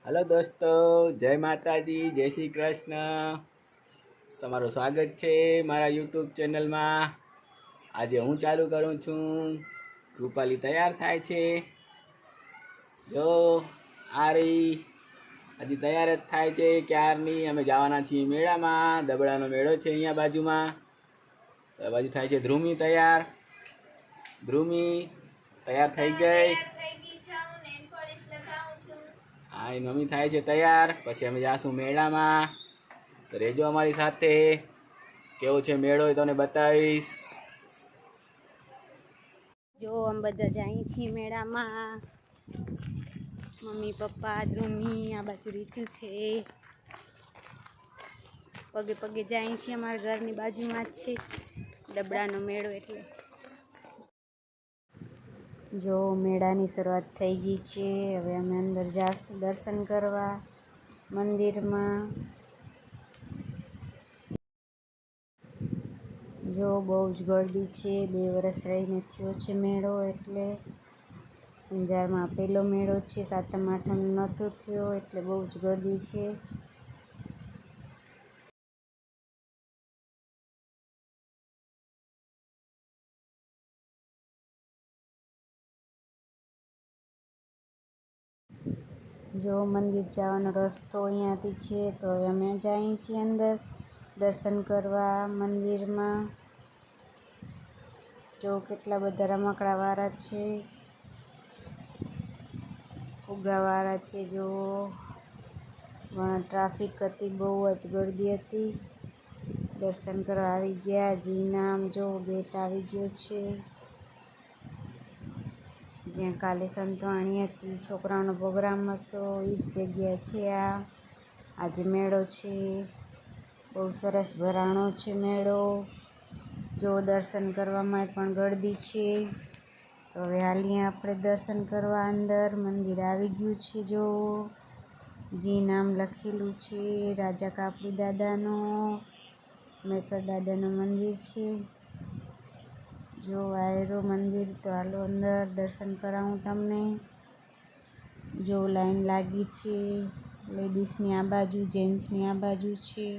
Hello दोस्तों, जय माताजी, जय श्री कृष्ण। તમારું સ્વાગત છે મારા યુટ્યુબ ચેનલમાં। આજે હું ચાલુ કરું છું। રૂપાલી તૈયાર થાય છે, જો આ રહી હજી તૈયાર જ થાય છે ક્યારની। અમે જવાના છીએ મેળામાં। દબડાનો મેળો છે અહીંયા બાજુમાં। તો બાજુ થાય છે ધ્રુમી તૈયાર। ધ્રુમી તૈયાર થઈ ગઈ। હા, એ મમ્મી થાય છે તૈયાર। પછી અમે જાશું મેળામાં। તો રહેજો અમારી સાથે। કેવો છે મેળો એ તમને બતાવીશ। જો અમે બધા જઈએ છીએ મેળામાં। મમ્મી પપ્પા ધ્રુમી, આ બાજુ રીચું છે। પગે પગે જઈએ છીએ, અમારા ઘરની બાજુમાં જ છે દબડાનો મેળો એટલે। જો મેળાની શરૂઆત થઈ ગઈ છે। હવે અમે અંદર જાશું દર્શન કરવા મંદિરમાં। જો બહુ જ ગરદી છે। 2 વર્ષ રહીને થયો છે મેળો એટલે અંજારમાં પહેલો મેળો છે। 7મ 8મ નહોતો થયો એટલે બહુ જ ગરદી છે। જો મંદિર જવાનો રસ્તો અહીંયાથી છે। તો હવે અમે જઈએ છીએ અંદર દર્શન કરવા મંદિરમાં। જો કેટલા બધા રમકડાવાળા છે, ફુગ્ગાવાળા છે। જો ટ્રાફિક હતી, બહુ જ ગરદી હતી। દર્શન કરવા આવી ગયા। જી નામ જો ગેટ આવી ગયો છે, જ્યાં કાલે સંતવાણી હતી, છોકરાઓનો પ્રોગ્રામ હતો, એ જ જગ્યા છે આ। આજે મેળો છે, બહુ સરસ ભરાણો છે મેળો। જો દર્શન કરવામાં પણ ગરદી છે। તો હવે હાલીએ આપણે દર્શન કરવા અંદર। મંદિર આવી ગયું છે। જો જી નામ લખેલું છે, રાજા કાપડી દાદાનો, મેકર દાદાનું મંદિર છે। જો આયરો મંદિર। તો હાલો અંદર દર્શન કરાવું તમને। જો લાઈન લાગી છે, લેડીઝની આ બાજુ, જેન્ટ્સની આ બાજુ છે।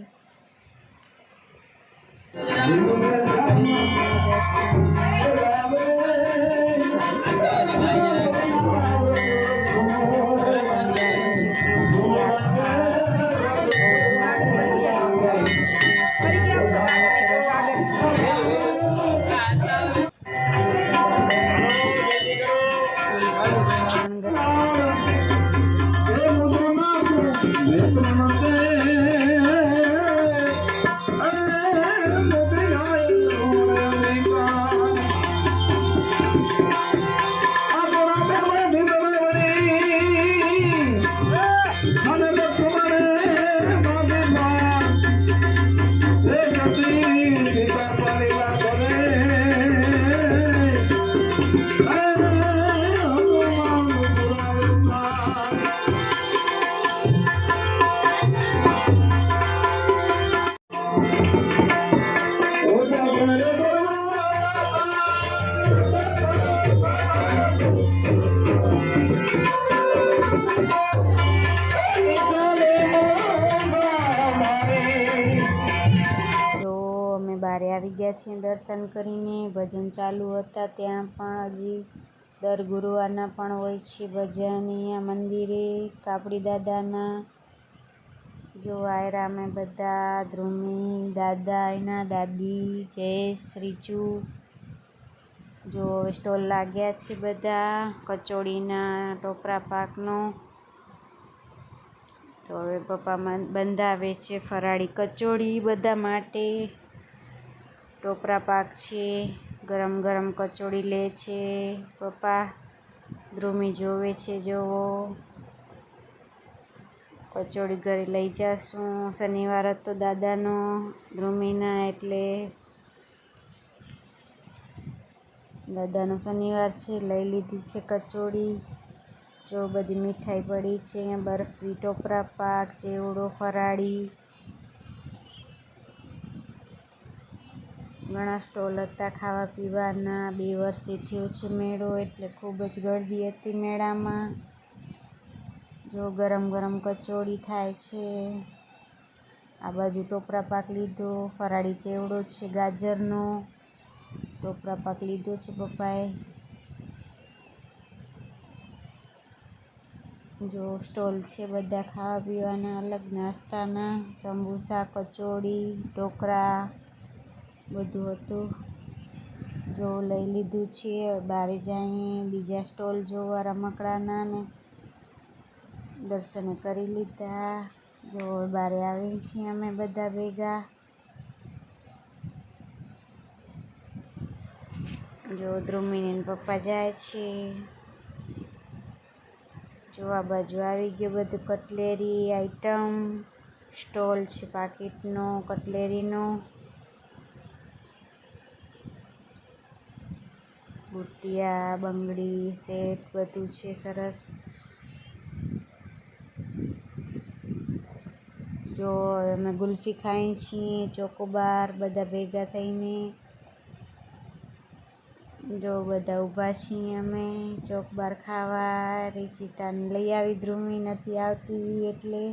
બારે આવી ગયા છીએ દર્શન કરીને। ભજન ચાલુ હતા ત્યાં પણ હજી દર ગુરુવારના પણ હોય છે ભજન અહીંયા મંદિરે કાપડી દાદાના। જો આયરા અમે બધા, ધ્રુમી, દાદા, એના દાદી, જયેશ, રીચુ। જો સ્ટોલ લાગ્યા છે બધા કચોડીના, ટોપરા પાકનો। તો હવે પપ્પા બંધાવે છે ફરાળી કચોડી બધા માટે। ટોપરા પાક છે, ગરમ ગરમ કચોડી લે છે પપ્પા। ધ્રુમી જોવે છે। જોવો કચોડી ઘરે લઈ જાશું। શનિવાર હતો દાદાનો, ધ્રુમીના, એટલે દાદાનો શનિવાર છે, લઈ લીધી છે કચોડી। જો બધી મીઠાઈ પડી છે અહીંયા, બરફી, ટોપરા પાક, ચેવડો, ફરાળી, ઘણા સ્ટોલ હતા ખાવા પીવાના। 2 વર્ષથી થયો છે મેળો એટલે ખૂબ જ ગરદી હતી મેળામાં। જો ગરમ ગરમ કચોડી થાય છે. આ બાજુ ટોપરા પાક લીધો, ફરાળી ચેવડો છે ગાજરનો. ટોપરા પાક લીધો છે પપ્પાએ. જો સ્ટોલ છે બધા ખાવા પીવાના, અલગ નાસ્તાના, સમોસા, કચોડી, ઢોકળા બધું હતું. જો લઈ લીધું છે. બહાર જઈએ બીજા સ્ટોલ જોવા રમકડાના ને દર્શને કરી લીધા. જો બારે આવીએ છીએ અમે બધા ભેગા. જો ધ્રુમિની પપ્પા જાય છે. જો આ બાજુ આવી ગયો બધું કટલેરી આઈટમ. સ્ટોલ છે પાકીટનો, કટલેરીનો. બુટિયા, બંગડી, સેટ બધું છે સરસ. જો અમે ગુલ્ફી ખાઈએ છીએ, ચોકોબાર બધા ભેગા થઈને. જો બધા ઊભા છીએ અમે ચોકબાર ખાવા. રીચિતાને લઈ આવી, ધ્રુમી નથી આવતી એટલે.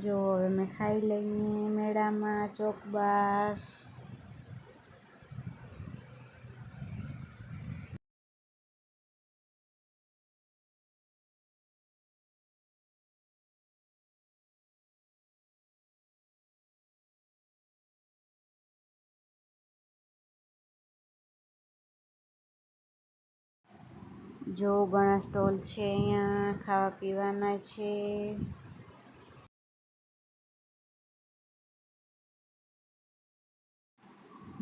જો હવે અમે ખાઈ લઈએ મેળામાં ચોકબાર. જો ઘણા સ્ટોલ છે અહીંયા ખાવા પીવાના છે.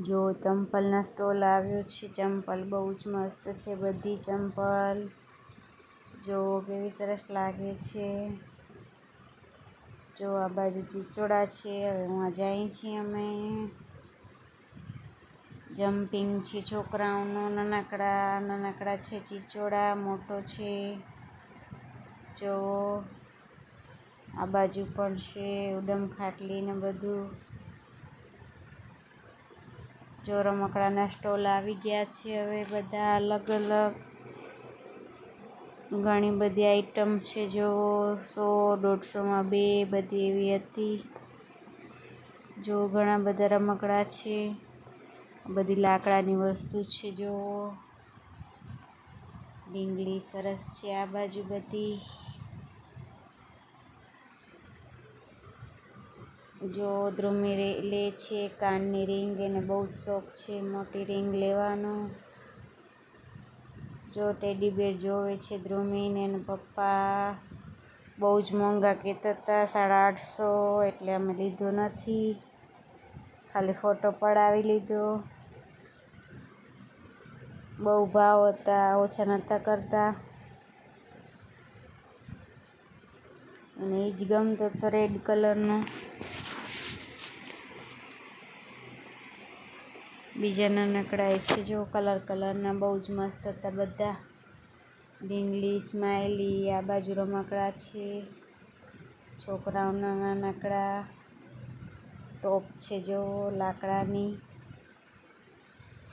જો ચંપલના સ્ટોલ આવ્યો છે. ચંપલ બહુ જ મસ્ત છે બધી ચંપલ. જો કેવી સરસ લાગે છે. જો આ બાજુ ચીચોડા છે. હવે ત્યાં જઈએ છીએ અમે. જમ્પિંગ છે છોકરાઓનો, નાનકડા છે ચીચોડા, મોટો છે. જો આ બાજુ પણ છે ઉડમ ખાટલી ને બધું. જો રમકડાના સ્ટોલ આવી ગયા છે હવે બધા અલગ અલગ. ઘણી બધી આઈટમ છે. જો 100-150માં 2 બધી એવી હતી. જો ઘણા બધા રમકડા છે. બધી લાકડાની વસ્તુ છે. જો ઢીંગલી સરસ છે આ બાજુ બધી. જો ધ્રુમી લે છે કાનની રિંગ. એને બહુ જ શોખ છે મોટી રિંગ લેવાનો. જો ટેડી બેર જોવે છે ધ્રુમીને એના પપ્પા. બહુ જ મોંઘા કહેતા હતા, 850, એટલે અમે લીધો નથી. ખાલી ફોટો પડાવી લીધો. બહુ ભાવ હતા, ઓછા નહોતા કરતા. અને એ જ ગમતો હતો રેડ કલરનો. બીજા નાનકડા છે જો કલરના બહુ જ મસ્ત હતા બધા. ઢીંગલી, સ્માઈલી. આ બાજુ રમકડા છે છોકરાઓના નાનકડા. તોપ છે જો લાકડાની.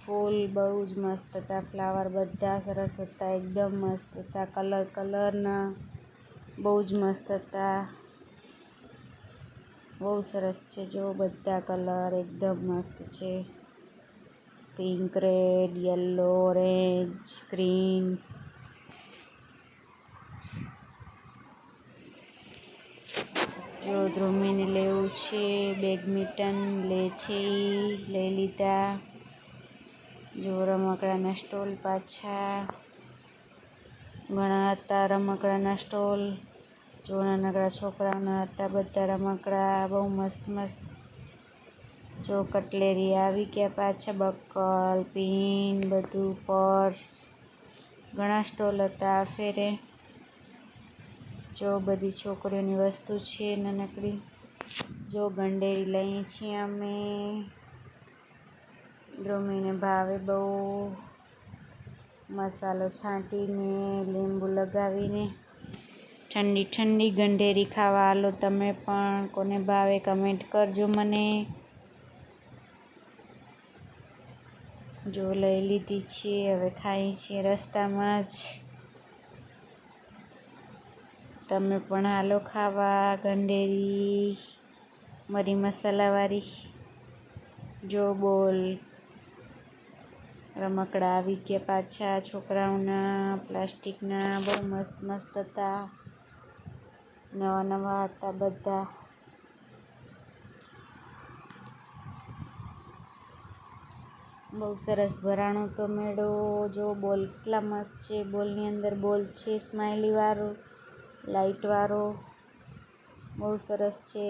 ફૂલ બહુ જ મસ્ત હતા. ફ્લાવર બધા સરસ હતા, એકદમ મસ્ત હતા. કલરના બહુ જ મસ્ત હતા. બહુ સરસ છે જો બધા કલર એકદમ મસ્ત છે. Pink, red, yellow, orange, green. જો ધ્રુમીને લેવું છે બેડમિન્ટન લે છે લઈ લીધા. જો રમકડાના સ્ટોલ પાછા ઘણા હતા. રમકડાના સ્ટોલ જો નાનકડા છોકરાઓના હતા બધા રમકડા બહુ મસ્ત મસ્ત. જો કટલેરી આવી ગયા પાછા. બકલ, પિન બધું, પર્સ. ઘણા સ્ટોલ હતા આ ફેરે. જો બધી છોકરીઓની વસ્તુ છે નાનકડી. જો ગંડેરી લઈએ છીએ અમે. ધ્રુમીને ભાવે બહુ. મસાલો છાંટીને, લીંબુ લગાવીને ઠંડી ઠંડી ગંડેરી ખાવા. હાલો તમે પણ, કોને ભાવે કમેન્ટ કરજો મને. જો લઈ લીધી છીએ, હવે ખાઈએ છીએ રસ્તામાં જ. તમે પણ હાલો ખાવા ગંડેરી મરી મસાલાવાળી. જો બોલ રમકડા આવી ગયા પાછા છોકરાઓના પ્લાસ્ટિકના, બહુ મસ્ત મસ્ત હતા, નવા નવા હતા બધા. બહુ સરસ ભરાણો તો મેળો. જો બોલ કેટલા મસ્ત છે, બોલની અંદર બોલ છે સ્માઇલી વાળો, લાઈટ વાળો, બહુ સરસ છે.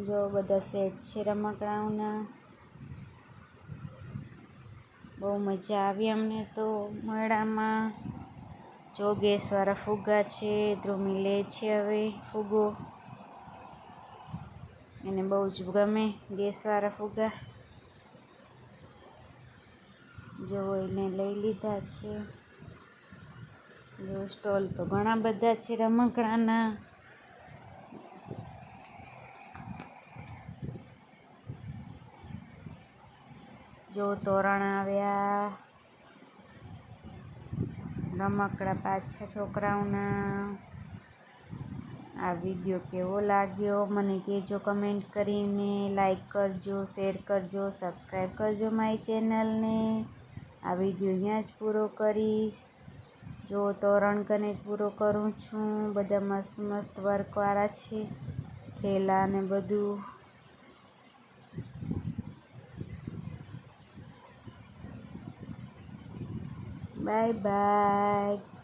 જો બધા સેટ છે રમકડાઓના. બહુ મજા આવી અમને તો મેળામાં. જો ગેસવાળા ફુગ્ગા છે, ધ્રુમી લે છે હવે ફુગ્ગો, એને બહુ જ ગમે ગેસવાળા ફુગ્ગા. જો એને લઈ લીધા છે. જો સ્ટોલ તો ઘણા બધા છે રમકડાના. જો તોરણ આવ્યા, રમકડા પાછા છોકરાઓના. આ વિડીયો કેવો લાગ્યો મને કહેજો કમેન્ટ કરીને. લાઈક કરજો, શેર કરજો, સબસ્ક્રાઈબ કરજો મારી ચેનલને. આ વિડીયો અહીંયા જ પૂરો કરીશ. જો તોરણ કને જ પૂરો કરું છું. બધા મસ્ત મસ્ત વર્કવાળા છે, થેલા ને બધું. Bye bye.